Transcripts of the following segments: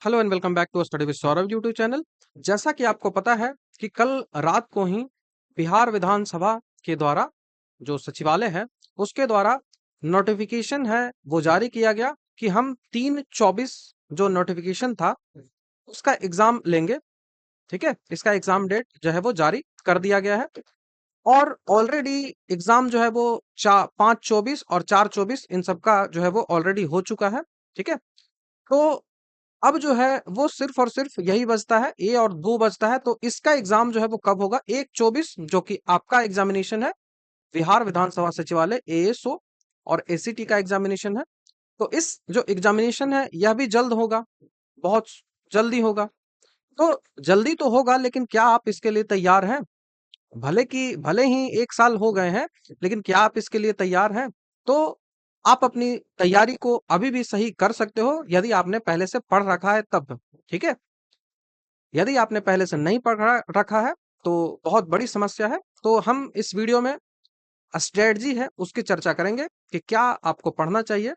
Hello and welcome back to study with Saurabh YouTube channel. जैसा कि आपको पता है कि कल रात को ही बिहार विधानसभा के द्वारा जो सचिवालय है उसके द्वारा नोटिफिकेशन है वो जारी किया गया कि हम 3/24 जो नोटिफिकेशन था उसका एग्जाम लेंगे। ठीक है, इसका एग्जाम डेट जो है वो जारी कर दिया गया है और ऑलरेडी एग्जाम जो है वो 5/24 और 4/24 इन सब का जो है वो ऑलरेडी हो चुका है। ठीक है, तो अब जो है वो सिर्फ और सिर्फ यही बचता है, ए और 2 बचता है। तो इसका एग्जाम जो है वो कब होगा? 1/24 जो कि आपका एग्जामिनेशन है बिहार विधानसभा सचिवालय एएसओ और एसीटी का एग्जामिनेशन है। तो इस जो एग्जामिनेशन है यह भी जल्द होगा, बहुत जल्दी होगा। तो जल्दी तो होगा, लेकिन क्या आप इसके लिए तैयार हैं? भले ही 1 साल हो गए हैं, लेकिन क्या आप इसके लिए तैयार हैं? तो आप अपनी तैयारी को अभी भी सही कर सकते हो यदि आपने पहले से पढ़ रखा है तब। ठीक है, यदि आपने पहले से नहीं रखा है तो बहुत बड़ी समस्या है। तो हम इस वीडियो में स्ट्रेटजी है उसकी चर्चा करेंगे कि क्या आपको पढ़ना चाहिए,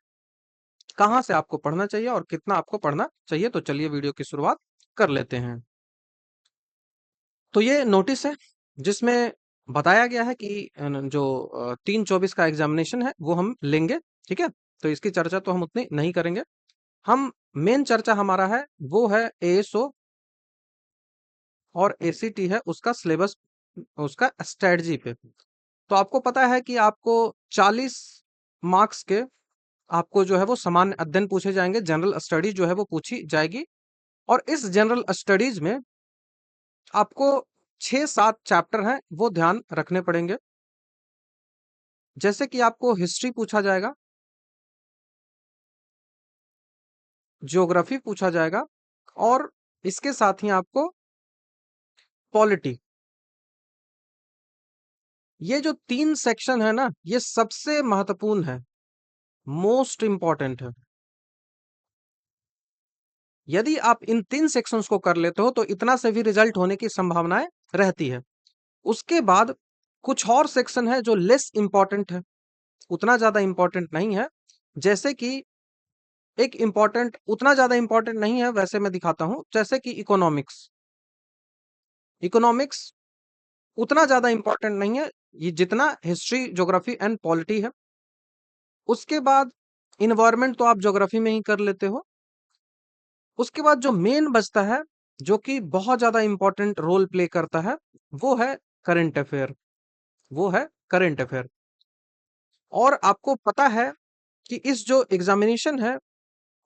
कहाँ से आपको पढ़ना चाहिए और कितना आपको पढ़ना चाहिए। तो चलिए वीडियो की शुरुआत कर लेते हैं। तो ये नोटिस है जिसमें बताया गया है कि जो 3/24 का एग्जामिनेशन है वो हम लेंगे। ठीक है, तो इसकी चर्चा तो हम उतनी नहीं करेंगे। हम मेन चर्चा हमारा है वो है एएसओ और एसीटी है उसका सिलेबस, उसका स्ट्रेटजी पे। तो आपको पता है कि आपको 40 मार्क्स के आपको जो है वो सामान्य अध्ययन पूछे जाएंगे, जनरल स्टडी जो है वो पूछी जाएगी। और इस जनरल स्टडीज में आपको 6-7 चैप्टर हैं वो ध्यान रखने पड़ेंगे। जैसे कि आपको हिस्ट्री पूछा जाएगा, ज्योग्राफी पूछा जाएगा और इसके साथ ही आपको पॉलिटी। ये जो 3 सेक्शन है ना, ये सबसे महत्वपूर्ण है, मोस्ट इंपॉर्टेंट है। यदि आप इन 3 सेक्शंस को कर लेते हो तो इतना से भी रिजल्ट होने की संभावनाएं रहती है। उसके बाद कुछ और सेक्शन है जो लेस इंपॉर्टेंट है, उतना ज्यादा इंपॉर्टेंट नहीं है। जैसे कि एक इंपॉर्टेंट, उतना ज्यादा इंपॉर्टेंट नहीं है वैसे मैं दिखाता हूं, जैसे कि इकोनॉमिक्स। इकोनॉमिक्स उतना ज्यादा इंपॉर्टेंट नहीं है ये जितना हिस्ट्री, ज्योग्राफी एंड पॉलिटी है। उसके बाद इन्वायरमेंट तो आप ज्योग्राफी में ही कर लेते हो। उसके बाद जो मेन बचता है, जो कि बहुत ज्यादा इंपॉर्टेंट रोल प्ले करता है, वो है करंट अफेयर। वो है करंट अफेयर। और आपको पता है कि इस जो एग्जामिनेशन है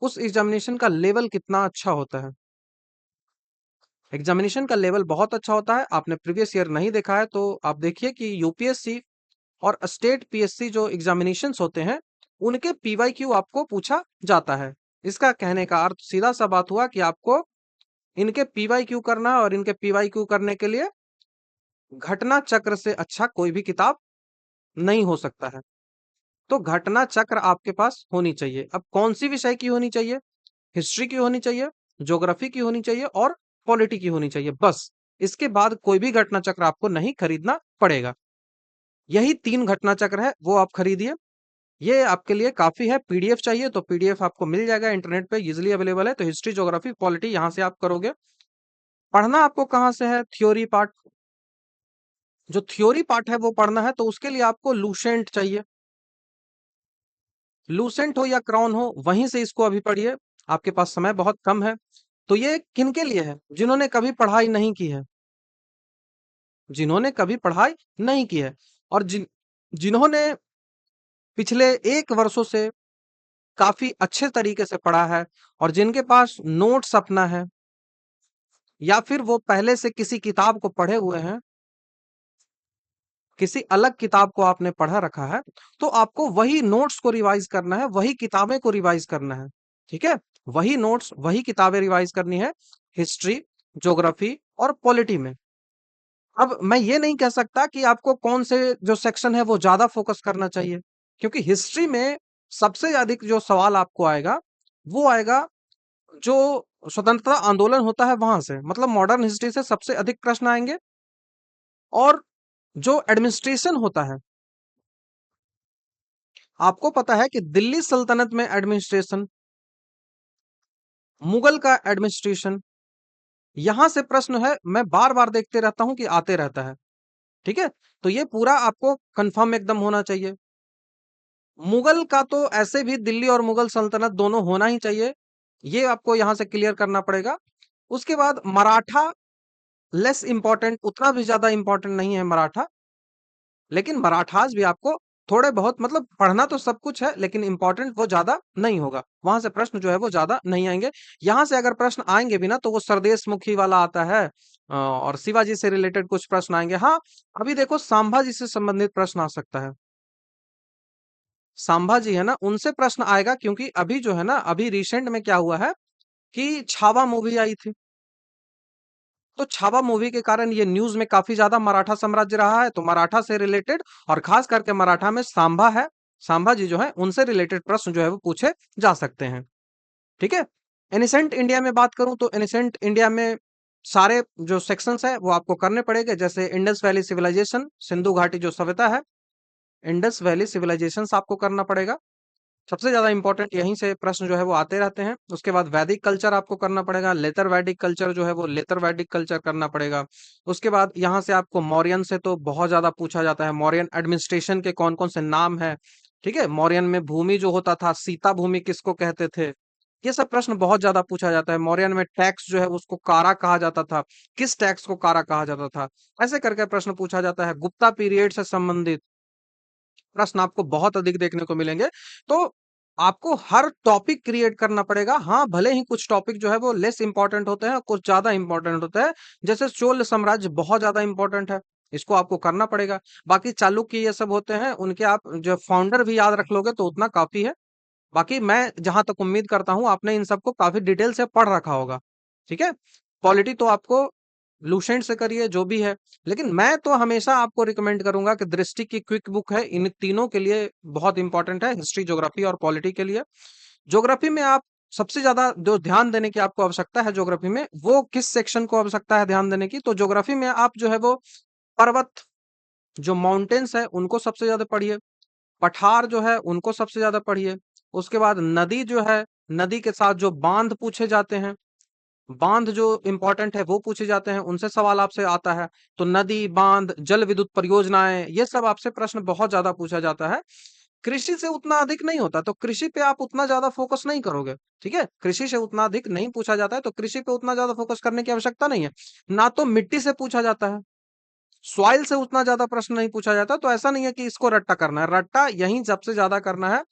उस एग्जामिनेशन का लेवल कितना अच्छा होता है। एग्जामिनेशन का लेवल बहुत अच्छा होता है। आपने प्रीवियस ईयर नहीं देखा है तो आप देखिए कि यूपीएससी और स्टेट पीएससी जो एग्जामिनेशंस होते हैं उनके पीवाईक्यू आपको पूछा जाता है। इसका कहने का अर्थ सीधा सा बात हुआ कि आपको इनके पीवाईक्यू करना है और इनके पीवाईक्यू करने के लिए घटना चक्र से अच्छा कोई भी किताब नहीं हो सकता है। तो घटना चक्र आपके पास होनी चाहिए। अब कौन सी विषय की होनी चाहिए? हिस्ट्री की होनी चाहिए, ज्योग्राफी की होनी चाहिए और पॉलिटी की होनी चाहिए, बस। इसके बाद कोई भी घटना चक्र आपको नहीं खरीदना पड़ेगा। यही 3 घटना चक्र है वो आप खरीदिए। ये आपके लिए काफी है। पीडीएफ चाहिए तो पीडीएफ आपको मिल जाएगा, इंटरनेट पे इजीली अवेलेबल है। तो हिस्ट्री, ज्योग्राफी, पॉलिटी यहां से आप करोगे। पढ़ना आपको कहाँ से है? Theory part. जो थ्योरी पार्ट है वो पढ़ना है तो उसके लिए आपको लूसेंट चाहिए। लूसेंट हो या क्राउन हो, वहीं से इसको अभी पढ़िए। आपके पास समय बहुत कम है। तो ये किनके लिए है? जिन्होंने कभी पढ़ाई नहीं की है, जिन्होंने कभी पढ़ाई नहीं की है और जिन्होंने पिछले 1 वर्षों से काफी अच्छे तरीके से पढ़ा है और जिनके पास नोट्स अपना है या फिर वो पहले से किसी किताब को पढ़े हुए हैं, किसी अलग किताब को आपने पढ़ा रखा है, तो आपको वही नोट्स को रिवाइज करना है, वही किताबें को रिवाइज करना है। ठीक है, वही नोट्स, वही किताबें रिवाइज करनी है हिस्ट्री, ज्योग्राफी और पॉलिटी में। अब मैं ये नहीं कह सकता कि आपको कौन से जो सेक्शन है वो ज्यादा फोकस करना चाहिए, क्योंकि हिस्ट्री में सबसे अधिक जो सवाल आपको आएगा वो आएगा जो स्वतंत्रता आंदोलन होता है वहां से, मतलब मॉडर्न हिस्ट्री से सबसे अधिक प्रश्न आएंगे। और जो एडमिनिस्ट्रेशन होता है, आपको पता है कि दिल्ली सल्तनत में एडमिनिस्ट्रेशन मुगल का एडमिनिस्ट्रेशन, यहां से प्रश्न है, मैं बार बार देखते रहता हूं कि आते रहता है। ठीक है, तो ये पूरा आपको कंफर्म एकदम होना चाहिए। मुगल का तो ऐसे भी दिल्ली और मुगल सल्तनत दोनों होना ही चाहिए, ये आपको यहां से क्लियर करना पड़ेगा। उसके बाद मराठा लेस इंपॉर्टेंट, उतना भी ज्यादा इंपॉर्टेंट नहीं है मराठा, लेकिन मराठास भी आपको थोड़े बहुत, मतलब पढ़ना तो सब कुछ है लेकिन इंपॉर्टेंट वो ज्यादा नहीं होगा, वहां से प्रश्न जो है वो ज्यादा नहीं आएंगे। यहां से अगर प्रश्न आएंगे भी ना तो वो सरदेश मुखी वाला आता है, और शिवाजी से रिलेटेड कुछ प्रश्न आएंगे। हाँ, अभी देखो संभाजी से संबंधित प्रश्न आ सकता है, संभाजी है ना, उनसे प्रश्न आएगा, क्योंकि अभी जो है ना, अभी रिसेंट में क्या हुआ है कि छावा मूवी आई थी, तो छावा मूवी के कारण ये न्यूज में काफी ज्यादा मराठा साम्राज्य रहा है, तो मराठा से रिलेटेड और खास करके मराठा में सांभा है, सांभा जी जो है उनसे रिलेटेड प्रश्न जो है वो पूछे जा सकते हैं। ठीक है, एनिसेंट इंडिया में बात करूं तो एनिसेंट इंडिया में सारे जो सेक्शंस है वो आपको करने पड़ेंगे, जैसे इंडस वैली सिविलाइजेशन, सिंधु घाटी जो सभ्यता है, इंडस वैली सिविलाइजेशन आपको करना पड़ेगा, सबसे ज्यादा इंपॉर्टेंट यहीं से प्रश्न जो है वो आते रहते हैं। उसके बाद वैदिक कल्चर आपको करना पड़ेगा, लेतर वैदिक कल्चर जो है वो लेतर वैदिक कल्चर करना पड़ेगा। उसके बाद यहाँ से आपको मौर्यन से तो बहुत ज्यादा पूछा जाता है, मौर्यन एडमिनिस्ट्रेशन के कौन कौन से नाम है। ठीक है, मौर्यन में भूमि जो होता था, सीता भूमि किसको कहते थे, ये सब प्रश्न बहुत ज्यादा पूछा जाता है। मौर्यन में टैक्स जो है उसको कारा कहा जाता था, किस टैक्स को कारा कहा जाता था, ऐसे करके प्रश्न पूछा जाता है। गुप्ता पीरियड से संबंधित प्रश्न आपको बहुत अधिक देखने को मिलेंगे। तो आपको हर टॉपिक क्रिएट करना पड़ेगा। हाँ, भले ही कुछ टॉपिक जो है वो लेस इंपॉर्टेंट होते हैं, कुछ ज्यादा इंपॉर्टेंट होते हैं, जैसे चोल साम्राज्य बहुत ज्यादा इंपॉर्टेंट है, इसको आपको करना पड़ेगा। बाकी चालुक्य ये सब होते हैं, उनके आप जो फाउंडर भी याद रख लोगे तो उतना काफी है। बाकी मैं जहां तक उम्मीद करता हूं आपने इन सबको काफी डिटेल से पढ़ रखा होगा। ठीक है, पॉलिटी तो आपको लूसेंट से करिए जो भी है, लेकिन मैं तो हमेशा आपको रिकमेंड करूंगा कि दृष्टि की क्विक बुक है, इन तीनों के लिए बहुत इंपॉर्टेंट है, हिस्ट्री, ज्योग्राफी और पॉलिटी के लिए। ज्योग्राफी में आप सबसे ज्यादा जो ध्यान देने की आपको आवश्यकता है ज्योग्राफी में, वो किस सेक्शन को आवश्यकता है ध्यान देने की, तो ज्योग्राफी में आप जो है वो पर्वत, जो माउंटेन्स है उनको सबसे ज्यादा पढ़िए, पठार जो है उनको सबसे ज्यादा पढ़िए। उसके बाद नदी जो है, नदी के साथ जो बांध पूछे जाते हैं, बांध जो इंपॉर्टेंट है वो पूछे जाते हैं, उनसे सवाल आपसे आता है। तो नदी, बांध, जल विद्युत परियोजनाएं, ये सब आपसे प्रश्न बहुत ज्यादा पूछा जाता है। कृषि से उतना अधिक नहीं होता, तो कृषि पे आप उतना ज्यादा फोकस नहीं करोगे। ठीक है, कृषि से उतना अधिक नहीं पूछा जाता है, तो कृषि पे उतना ज्यादा फोकस करने की आवश्यकता नहीं है। ना तो मिट्टी से पूछा जाता है, सॉइल से उतना ज्यादा प्रश्न नहीं पूछा जाता, तो ऐसा नहीं है कि इसको रट्टा करना है, रट्टा यहीं सबसे ज्यादा करना है।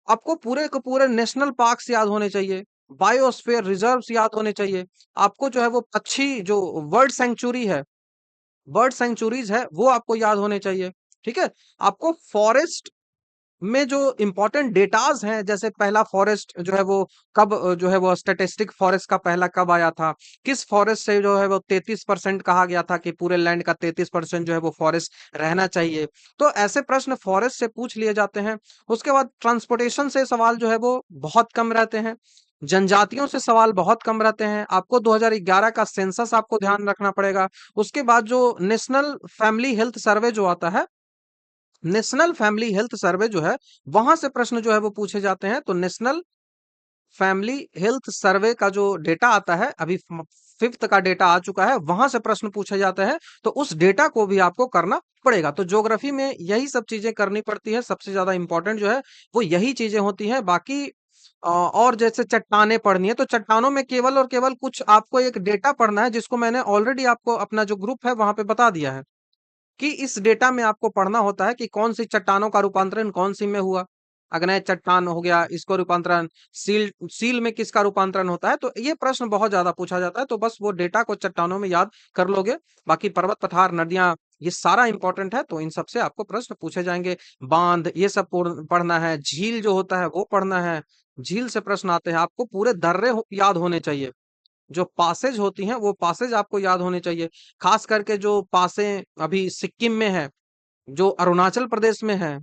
आपको पूरे के पूरे नेशनल पार्क्स याद होने चाहिए, बायोस्फीयर रिजर्व्स याद होने चाहिए, आपको जो है वो पक्षी जो बर्ड सेंचुरी है, बर्ड सेंचुरीज है वो आपको याद होने चाहिए। ठीक है, आपको फॉरेस्ट में जो इंपॉर्टेंट डेटाज हैं, जैसे पहला फॉरेस्ट जो है वो कब जो है वो स्टैटिस्टिक फॉरेस्ट का पहला कब आया था, किस फॉरेस्ट से जो है वो 33% कहा गया था कि पूरे लैंड का 33% जो है वो फॉरेस्ट रहना चाहिए, तो ऐसे प्रश्न फॉरेस्ट से पूछ लिए जाते हैं। उसके बाद ट्रांसपोर्टेशन से सवाल जो है वो बहुत कम रहते हैं, जनजातियों से सवाल बहुत कम रहते हैं। आपको 2011 का सेंसस आपको ध्यान रखना पड़ेगा। उसके बाद जो नेशनल फैमिली हेल्थ सर्वे जो आता है, नेशनल फैमिली हेल्थ सर्वे जो है, वहां से प्रश्न जो है वो पूछे जाते हैं। तो नेशनल फैमिली हेल्थ सर्वे का जो डेटा आता है, अभी फिफ्थ का डेटा आ चुका है, वहां से प्रश्न पूछे जाते हैं, तो उस डेटा को भी आपको करना पड़ेगा। तो ज्योग्राफी में यही सब चीजें करनी पड़ती है, सबसे ज्यादा इंपॉर्टेंट जो है वो यही चीजें होती हैं। बाकी और जैसे चट्टाने पढ़नी है, तो चट्टानों में केवल और केवल कुछ आपको एक डेटा पढ़ना है, जिसको मैंने ऑलरेडी आपको अपना जो ग्रुप है वहां पे बता दिया है, कि इस डेटा में आपको पढ़ना होता है कि कौन सी चट्टानों का रूपांतरण कौन सी में हुआ। अग्नेय चट्टान हो गया, इसको रूपांतरण, सील सील में किसका रूपांतरण होता है, तो ये प्रश्न बहुत ज्यादा पूछा जाता है। तो बस वो डेटा को चट्टानों में याद कर लोगे, बाकी पर्वत, पठार, नदियां, ये सारा इंपॉर्टेंट है, तो इन सबसे आपको प्रश्न पूछे जाएंगे। बांध, ये सब पढ़ना है, झील जो होता है वो पढ़ना है, झील से प्रश्न आते हैं। आपको पूरे दर्रे याद होने चाहिए, जो पासेज होती हैं वो पासेज आपको याद होने चाहिए। खास करके जो पासे अभी सिक्किम में है, जो अरुणाचल प्रदेश में है,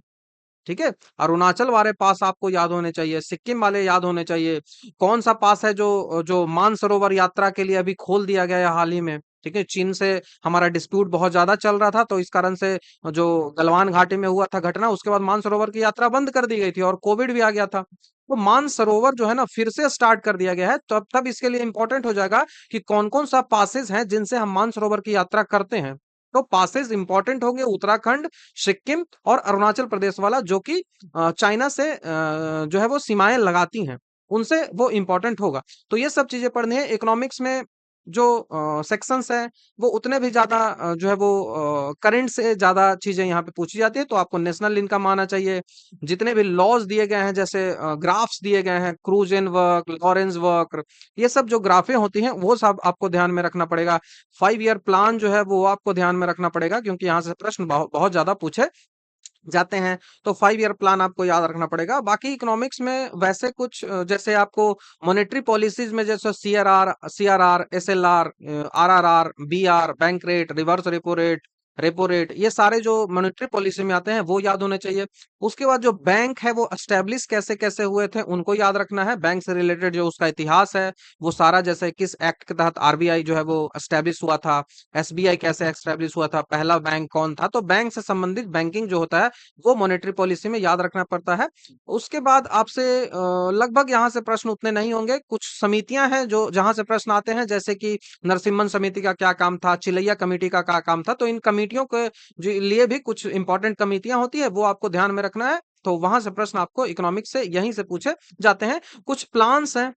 ठीक है, अरुणाचल वाले पास आपको याद होने चाहिए, सिक्किम वाले याद होने चाहिए। कौन सा पास है जो जो मानसरोवर यात्रा के लिए अभी खोल दिया गया है हाल ही में। ठीक है, चीन से हमारा डिस्प्यूट बहुत ज्यादा चल रहा था, तो इस कारण से जो गलवान घाटी में हुआ था घटना, उसके बाद मानसरोवर की यात्रा बंद कर दी गई थी और कोविड भी आ गया था। तो मानसरोवर जो है ना फिर से स्टार्ट कर दिया गया है। तो अब तब इसके लिए इंपॉर्टेंट हो जाएगा कि कौन-कौन सा पासेस हैं जिनसे हम मानसरोवर की यात्रा करते हैं। तो पासेस इंपॉर्टेंट होंगे उत्तराखंड, सिक्किम और अरुणाचल प्रदेश वाला, जो कि चाइना से जो है वो सीमाएँ लगाती हैं, उनसे वो इंपॉर्टेंट होगा। तो ये सब चीज़ें पढ़नी है। इकोनॉमिक्स में जो सेक्शंस हैं वो उतने भी ज़्यादा जो है वो करंट से ज़्यादा चीज़ें यहाँ पे पूछी जाती है। तो आपको नेशनल इनकम आना चाहिए। जितने भी लॉज़ दिए गए हैं, जैसे ग्राफ्स दिए गए हैं, क्रूज़ेन वक्र, लॉरेंज वक्र, ये सब जो ग्राफ़ें होती हैं वो सब आपको ध्यान में रखना पड़ेगा। 5 ईयर प्लान जो है वो आपको ध्यान में रखना पड़ेगा, क्योंकि यहाँ से प्रश्न बहुत ज़्यादा पूछे जाते हैं। तो 5 ईयर प्लान आपको याद रखना पड़ेगा। बाकी इकोनॉमिक्स में वैसे कुछ जैसे आपको मॉनेटरी पॉलिसीज़ में जैसे CRR, SLR, RRR, BR, bank rate, reverse repo rate, ये सारे जो मॉनेटरी पॉलिसी में आते हैं वो याद होने चाहिए। उसके बाद जो बैंक है वो एस्टेब्लिश कैसे-कैसे हुए थे उनको याद रखना है। बैंक से रिलेटेड जो उसका इतिहास है वो सारा, जैसे किस एक्ट के तहत आरबीआई जो है वो एस्टेब्लिश हुआ था, एसबीआई कैसे एस्टेब्लिश हुआ था, पहला बैंक कौन था। तो बैंक से संबंधित बैंकिंग जो होता है वो मॉनेटरी पॉलिसी में याद रखना पड़ता है। उसके बाद आपसे लगभग यहाँ से प्रश्न उतने नहीं होंगे। कुछ समितियां हैं जो जहां से प्रश्न आते हैं, जैसे कि नरसिम्हन समिति का क्या काम था, चिलैया कमेटी का क्या काम था। तो इन कमेटियों के लिए भी कुछ इंपॉर्टेंट कमेटियां होती है, वो आपको ध्यान में रखना है। तो वहां से प्रश्न आपको इकोनॉमिक्स से यहीं से पूछे जाते हैं। कुछ प्लान्स हैं,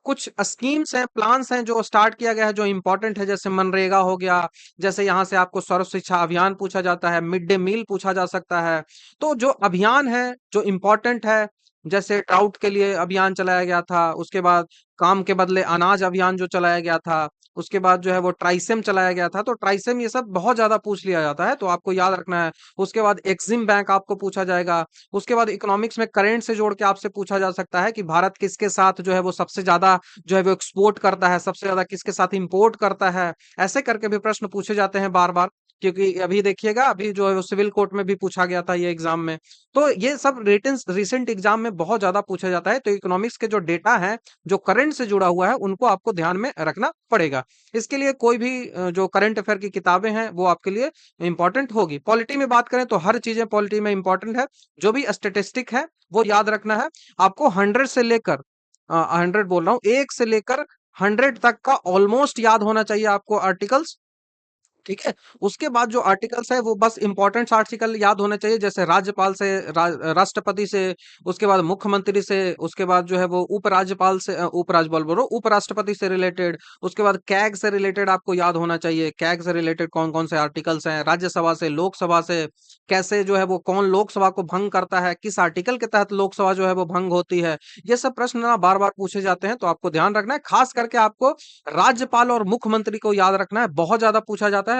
कुछ स्कीम्स हैं, प्लान्स हैं जो स्टार्ट किया गया है, जो इम्पोर्टेंट है, जैसे मनरेगा हो गया। जैसे यहाँ से आपको सर्व शिक्षा अभियान पूछा जाता है, मिड डे मील पूछा जा सकता है। तो जो अभियान है, जो इम्पोर्टेंट है, जैसे ट्राउट के लिए अभियान चलाया गया था, उसके बाद काम के बदले अनाज अभियान जो चलाया गया था, उसके बाद जो है वो ट्राइसेम चलाया गया था। तो ट्राइसेम ये सब बहुत ज्यादा पूछ लिया जाता है, तो आपको याद रखना है। उसके बाद एक्सिम बैंक आपको पूछा जाएगा। उसके बाद इकोनॉमिक्स में करंट से जोड़ के आपसे पूछा जा सकता है कि भारत किसके साथ जो है वो सबसे ज्यादा जो है वो एक्सपोर्ट करता है, सबसे ज्यादा किसके साथ इंपोर्ट करता है। ऐसे करके भी प्रश्न पूछे जाते हैं बार बार, क्योंकि अभी देखिएगा, अभी जो है वो सिविल कोर्ट में भी पूछा गया था ये एग्जाम में। तो ये सब रिटन रिसेंट एग्जाम में बहुत ज्यादा पूछा जाता है। तो इकोनॉमिक्स के जो डेटा है, जो करंट से जुड़ा हुआ है, उनको आपको ध्यान में रखना पड़ेगा। इसके लिए कोई भी जो करंट अफेयर की किताबें हैं वो आपके लिए इंपॉर्टेंट होगी। पॉलिटी में बात करें तो हर चीजें पॉलिटी में इंपॉर्टेंट है। जो भी स्टेटिस्टिक है वो याद रखना है। आपको 100 से लेकर 100 बोल रहा हूँ, 1 से लेकर 100 तक का ऑलमोस्ट याद होना चाहिए आपको आर्टिकल्स। ठीक है? उसके बाद जो आर्टिकल्स है वो बस इंपॉर्टेंट आर्टिकल याद होने चाहिए, जैसे राज्यपाल से, राष्ट्रपति से, उसके बाद मुख्यमंत्री से, उसके बाद जो है वो उपराज्यपाल से, उपराज्यपाल बोल रहा हूँ, उपराष्ट्रपति से रिलेटेड, उसके बाद कैग से रिलेटेड आपको याद होना चाहिए। कैग से रिलेटेड कौन कौन से आर्टिकल्स हैं, राज्यसभा से, लोकसभा से, कैसे जो है वो कौन लोकसभा को भंग करता है, किस आर्टिकल के तहत लोकसभा जो है वो भंग होती है। ये सब प्रश्न ना बार बार पूछे जाते हैं, तो आपको ध्यान रखना है। खास करके आपको राज्यपाल और मुख्यमंत्री को याद रखना है, बहुत ज्यादा पूछा जाता है।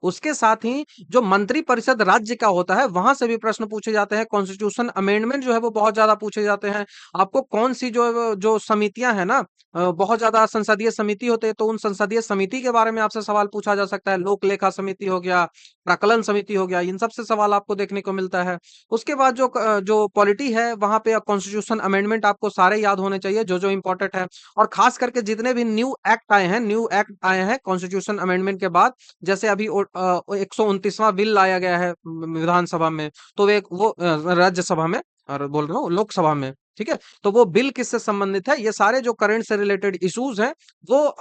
उसके साथ ही जो मंत्रिपरिषद राज्य का होता है, वहां से भी प्रश्न पूछे जाते हैं। कॉन्स्टिट्यूशन अमेंडमेंट जो है वो बहुत ज्यादा पूछे जाते हैं। आपको कौन सी जो है जो समितियां है ना, बहुत ज्यादा संसदीय समिति होते हैं, तो उन संसदीय समिति के बारे में आपसे सवाल पूछा जा सकता है। लोक लेखा समिति हो गया, प्राकलन समिति हो गया, इन सब से सवाल आपको देखने को मिलता है। उसके बाद जो पॉलिटी है, वहां पे कॉन्स्टिट्यूशन अमेंडमेंट आपको सारे याद होने चाहिए, जो जो इंपॉर्टेंट है। और खास करके जितने भी न्यू एक्ट आए हैं कॉन्स्टिट्यूशन अमेंडमेंट के बाद, जैसे अभी 129वां बिल लाया गया है विधानसभा में, तो राज्यसभा में, और बोल रहा हूँ लोकसभा में। ठीक है? तो वो बिल किससे संबंधित है, ये सारे जो करंट से रिलेटेड इश्यूज हैं वो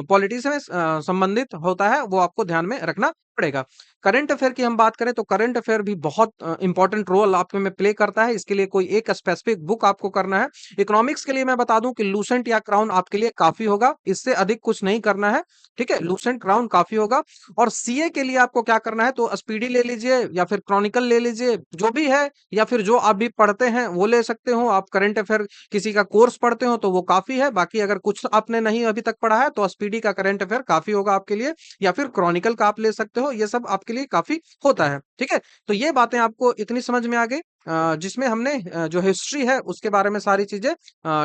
पॉलिटी से संबंधित होता है, वो आपको ध्यान में रखना पड़ेगा। करंट अफेयर की हम बात करें तो करंट अफेयर भी बहुत इंपॉर्टेंट रोल आपके में प्ले करता है। इसके लिए कोई एक स्पेसिफिक बुक आपको करना है। इकोनॉमिक्स के लिए मैं बता दूं कि लूसेंट या क्राउन आपके लिए काफी होगा, इससे अधिक कुछ नहीं करना है। ठीक है? लूसेंट क्राउन काफी होगा। और सीए के लिए आपको क्या करना है, तो स्पीडी ले लीजिए या फिर क्रॉनिकल ले लीजिए, जो भी है, या फिर जो आप भी पढ़ते हैं वो ले सकते हो। आप करंट अफेयर किसी का कोर्स पढ़ते हो तो वो काफी है। बाकी अगर कुछ आपने नहीं अभी तक पढ़ा है तो स्पीडी का करंट अफेयर काफी होगा आपके लिए, या फिर क्रॉनिकल का आप ले सकते हो। ये सब आपके लिए काफी होता है। ठीक है? तो ये बातें आपको इतनी समझ में आ गई, जिसमें हमने जो हिस्ट्री है उसके बारे में सारी चीजें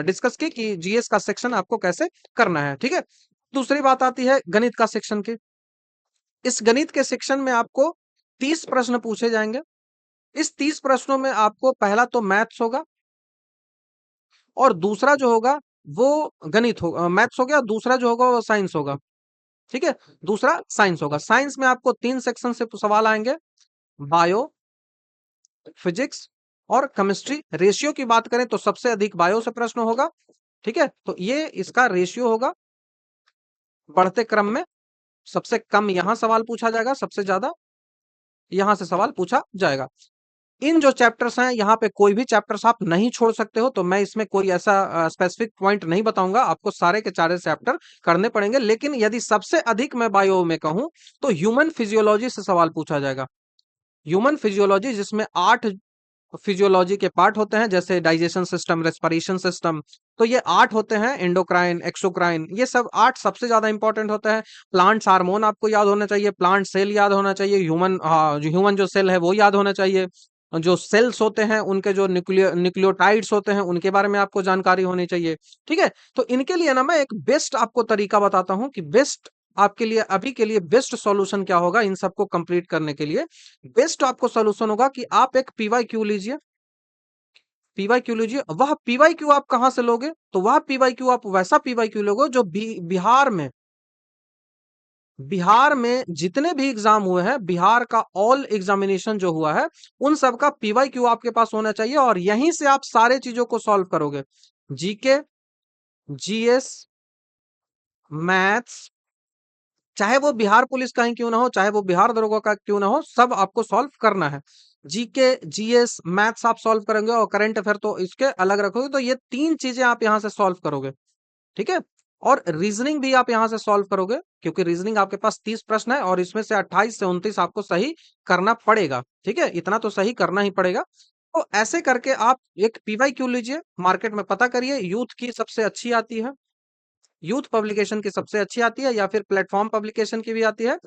डिस्कस की कि जीएस का सेक्शन आपको कैसे करना है। ठीक है? दूसरी बात आती है गणित का सेक्शन की। इस गणित के सेक्शन में आपको 30 प्रश्न पूछे जाएंगे। इस 30 प्रश्नों में आपको पहला तो मैथ्स होगा, और दूसरा जो होगा वो गणित होगा, मैथ्स हो गया, और दूसरा जो होगा वो साइंस होगा। ठीक है? दूसरा साइंस होगा। साइंस में आपको 3 सेक्शन से सवाल आएंगे, बायो, फिजिक्स और केमिस्ट्री। रेशियो की बात करें तो सबसे अधिक बायो से प्रश्न होगा, ठीक है, तो ये इसका रेशियो होगा बढ़ते क्रम में। सबसे कम यहां सवाल पूछा जाएगा, सबसे ज्यादा यहां से सवाल पूछा जाएगा। इन जो चैप्टर्स हैं यहाँ पे कोई भी चैप्टर्स आप नहीं छोड़ सकते हो, तो मैं इसमें कोई ऐसा स्पेसिफिक पॉइंट नहीं बताऊंगा, आपको सारे के सारे चैप्टर करने पड़ेंगे। लेकिन यदि सबसे अधिक मैं बायो में कहूं तो ह्यूमन फिजियोलॉजी से सवाल पूछा जाएगा। ह्यूमन फिजियोलॉजी जिसमें 8 फिजियोलॉजी के पार्ट होते हैं, जैसे डाइजेशन सिस्टम, रेस्पिरेशन सिस्टम, तो ये 8 होते हैं, एंडोक्राइन, एक्सोक्राइन, ये सब 8 सबसे ज्यादा इंपॉर्टेंट होते हैं। प्लांट्स हार्मोन आपको याद होना चाहिए, प्लांट सेल याद होना चाहिए, ह्यूमन जो सेल है वो याद होना चाहिए, जो सेल्स होते हैं उनके जो न्यूक्लियोटाइड्स होते हैं उनके बारे में आपको जानकारी होनी चाहिए, ठीक है। तो इनके लिए ना मैं एक बेस्ट आपको तरीका बताता हूं कि बेस्ट आपके लिए अभी के लिए बेस्ट सॉल्यूशन क्या होगा इन सबको कंप्लीट करने के लिए। बेस्ट आपको सॉल्यूशन होगा कि आप एक पीवाई क्यू लीजिए। पीवाई क्यू लीजिए, वह पीवाई क्यू आप कहां से लोगे, तो वह पीवाई क्यू आप वैसा पीवाई क्यू लोगे जो बिहार में जितने भी एग्जाम हुए हैं, बिहार का ऑल एग्जामिनेशन जो हुआ है उन सब का पीवाई क्यू आपके पास होना चाहिए, और यहीं से आप सारे चीजों को सॉल्व करोगे। जीके, जीएस, मैथ्स, चाहे वो बिहार पुलिस का ही क्यों ना हो, चाहे वो बिहार दरोगा का क्यों ना हो, सब आपको सॉल्व करना है। जीके, जीएस, मैथ्स आप सॉल्व करेंगे, और करंट अफेयर तो इसके अलग रखोगे, तो ये 3 चीजें आप यहां से सॉल्व करोगे, ठीक है। और रीजनिंग भी आप यहां से सॉल्व करोगे, क्योंकि रीजनिंग आपके पास 30 प्रश्न है और इसमें से 28 से 29 आपको सही करना पड़ेगा, ठीक है, इतना तो सही करना ही पड़ेगा। तो ऐसे करके आप एक पीवाई क्यू लीजिए, मार्केट में पता करिए, यूथ की सबसे अच्छी आती है, यूथ पब्लिकेशन की सबसे अच्छी आती है, या फिर प्लेटफॉर्म पब्लिकेशन की भी आती है,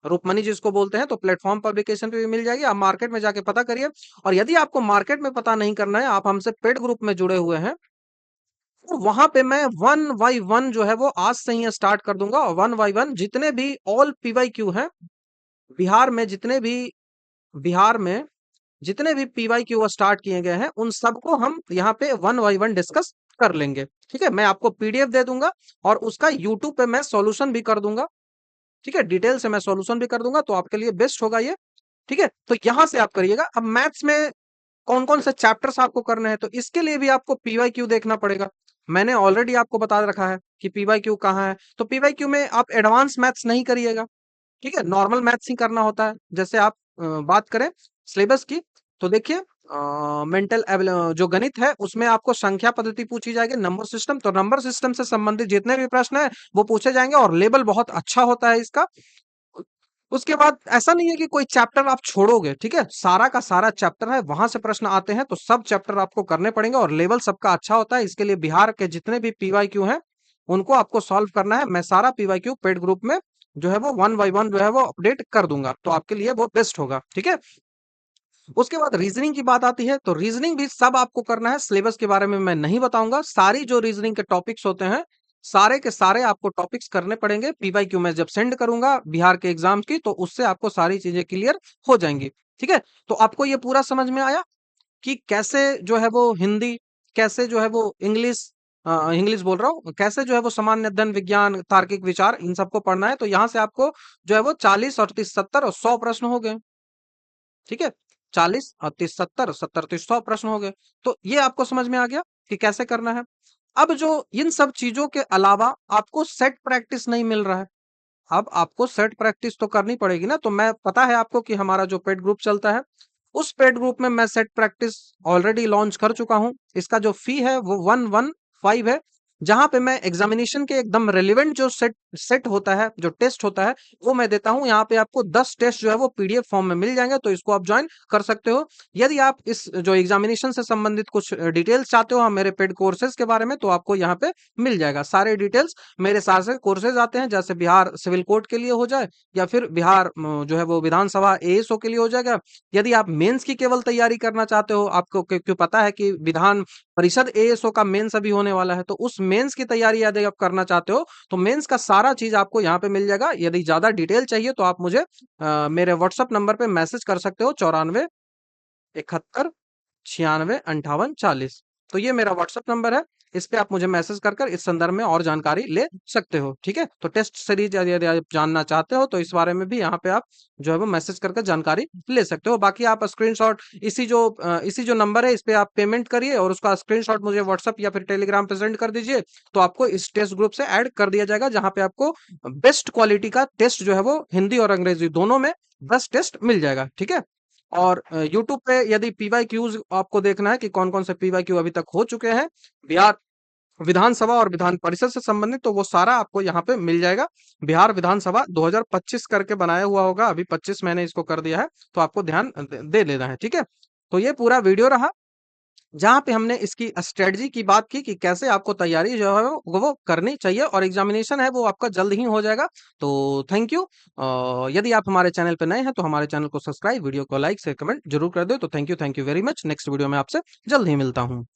रूपमनी जिसको बोलते हैं, तो प्लेटफॉर्म पब्लिकेशन पे भी मिल जाएगी, आप मार्केट में जाके पता करिए। और यदि आपको मार्केट में पता नहीं करना है, आप हमसे पेड ग्रुप में जुड़े हुए हैं, तो वहां पे मैं वन बाई वन जो है वो आज से ही स्टार्ट कर दूंगा, और वन बाई वन जितने भी ऑल पीवाई क्यू हैं बिहार में, बिहार में जितने भी पीवाई क्यू स्टार्ट किए गए हैं उन सबको हम यहाँ पे वन बाई वन डिस्कस कर लेंगे, ठीक है। मैं आपको पीडीएफ दे दूंगा और उसका यूट्यूब पे मैं सॉल्यूशन भी कर दूंगा, ठीक है, डिटेल से मैं सॉल्यूशन भी कर दूंगा, तो आपके लिए बेस्ट होगा ये, ठीक है। तो यहां से आप करिएगा। अब मैथ्स में कौन कौन से चैप्टर्स आपको करने हैं, तो इसके लिए भी आपको पीवाई क्यू देखना पड़ेगा। मैंने ऑलरेडी आपको बता रखा है कि पीवाई क्यू कहाँ है, तो पीवाई क्यू में आप एडवांस मैथ्स नहीं करिएगा, ठीक है, नॉर्मल मैथ्स ही करना होता है। जैसे आप बात करें सिलेबस की, तो देखिए मेंटल जो गणित है उसमें आपको संख्या पद्धति पूछी जाएगी, नंबर सिस्टम, तो नंबर सिस्टम से संबंधित जितने भी प्रश्न है वो पूछे जाएंगे, और लेवल बहुत अच्छा होता है इसका। उसके बाद ऐसा नहीं है कि कोई चैप्टर आप छोड़ोगे, ठीक है, सारा का सारा चैप्टर है, वहां से प्रश्न आते हैं, तो सब चैप्टर आपको करने पड़ेंगे, और लेवल सबका अच्छा होता है। इसके लिए बिहार के जितने भी पीवाई क्यू हैं उनको आपको सॉल्व करना है। मैं सारा पीवाई क्यू पेड ग्रुप में जो है वो वन बाई वन जो है वो अपडेट कर दूंगा, तो आपके लिए वो बेस्ट होगा, ठीक है। उसके बाद रीजनिंग की बात आती है, तो रीजनिंग भी सब आपको करना है। सिलेबस के बारे में मैं नहीं बताऊंगा, सारी जो रीजनिंग के टॉपिक्स होते हैं सारे के सारे आपको टॉपिक्स करने पड़ेंगे। पीवाई क्यू मैं जब सेंड करूंगा बिहार के एग्जाम की, तो उससे आपको सारी चीजें क्लियर हो जाएंगी, ठीक है। तो आपको ये पूरा समझ में आया कि कैसे जो है वो हिंदी, कैसे जो है वो इंग्लिश, इंग्लिश बोल रहा हूँ, कैसे जो है वो सामान्य अध्ययन, विज्ञान, तार्किक विचार, इन सबको पढ़ना है। तो यहाँ से आपको जो है वो 40 और 30, 70 और 100 प्रश्न हो गए, ठीक है, 40 और 30, 70, 70, 30, 100 प्रश्न हो गए। तो ये आपको समझ में आ गया कि कैसे करना है। अब जो इन सब चीजों के अलावा आपको सेट प्रैक्टिस नहीं मिल रहा है, अब आपको सेट प्रैक्टिस तो करनी पड़ेगी ना। तो मैं पता है आपको कि हमारा जो पेड ग्रुप चलता है, उस पेड ग्रुप में मैं सेट प्रैक्टिस ऑलरेडी लॉन्च कर चुका हूं। इसका जो फी है वो 115 है, जहां पे मैं एग्जामिनेशन के एकदम रेलिवेंट जो सेट सेट होता है, जो टेस्ट होता है, वो मैं देता हूं। यहाँ पे आपको 10 टेस्ट जो है वो पीडीएफ फॉर्म में मिल जाएंगे, तो इसको आप ज्वाइन कर सकते हो। यदि आप इस जो एग्जामिनेशन से संबंधित कुछ डिटेल्स चाहते हो मेरे पेड कोर्सेज के बारे में, तो आपको यहाँ पे मिल जाएगा सारे डिटेल्स। मेरे सारे कोर्सेज आते हैं, जैसे बिहार सिविल कोर्ट के लिए हो जाए, या फिर बिहार जो है वो विधानसभा एएसओ के लिए हो जाएगा। यदि आप मेंस की केवल तैयारी करना चाहते हो, आपको क्यों पता है कि विधान परिषद एएसओ का मेंस अभी होने वाला है, तो उस मेंस की तैयारी यदि आप करना चाहते हो, तो मेंस का सारा चीज आपको यहाँ पे मिल जाएगा। यदि ज्यादा डिटेल चाहिए तो आप मुझे मेरे व्हाट्सएप नंबर पे मैसेज कर सकते हो, 94 71 96 58 40। तो ये मेरा व्हाट्सएप नंबर है, इस पे आप मुझे मैसेज कर कर इस संदर्भ में और जानकारी ले सकते हो। ठीक है, तो टेस्ट सीरीज यदि आप जानना चाहते हो तो इस बारे में भी यहाँ पे आप जो है वो मैसेज कर कर जानकारी ले सकते हो। बाकी आप स्क्रीनशॉट इसी जो नंबर है इस पे आप पेमेंट करिए और उसका स्क्रीनशॉट मुझे व्हाट्सअप या फिर टेलीग्राम पे सेंड कर दीजिए, तो आपको इस टेस्ट ग्रुप से ऐड कर दिया जाएगा, जहाँ पे आपको बेस्ट क्वालिटी का टेस्ट जो है वो हिंदी और अंग्रेजी दोनों में बेस्ट टेस्ट मिल जाएगा। ठीक है, और यूट्यूब पे यदि पीवाईक्यूज आपको देखना है कि कौन कौन से पीवाईक्यू अभी तक हो चुके हैं बिहार विधानसभा और विधान परिषद से संबंधित, तो वो सारा आपको यहाँ पे मिल जाएगा। बिहार विधानसभा 2025 करके बनाया हुआ होगा, अभी 25 मैंने इसको कर दिया है, तो आपको ध्यान दे लेना है। ठीक है, तो ये पूरा वीडियो रहा जहाँ पे हमने इसकी स्ट्रेटजी की बात की कि कैसे आपको तैयारी जो है वो करनी चाहिए, और एग्जामिनेशन है वो आपका जल्द ही हो जाएगा। तो थैंक यू। यदि आप हमारे चैनल पे नए हैं तो हमारे चैनल को सब्सक्राइब, वीडियो को लाइक से कमेंट जरूर कर दो। तो thank you very much. Next video में आपसे जल्द ही मिलता हूँ।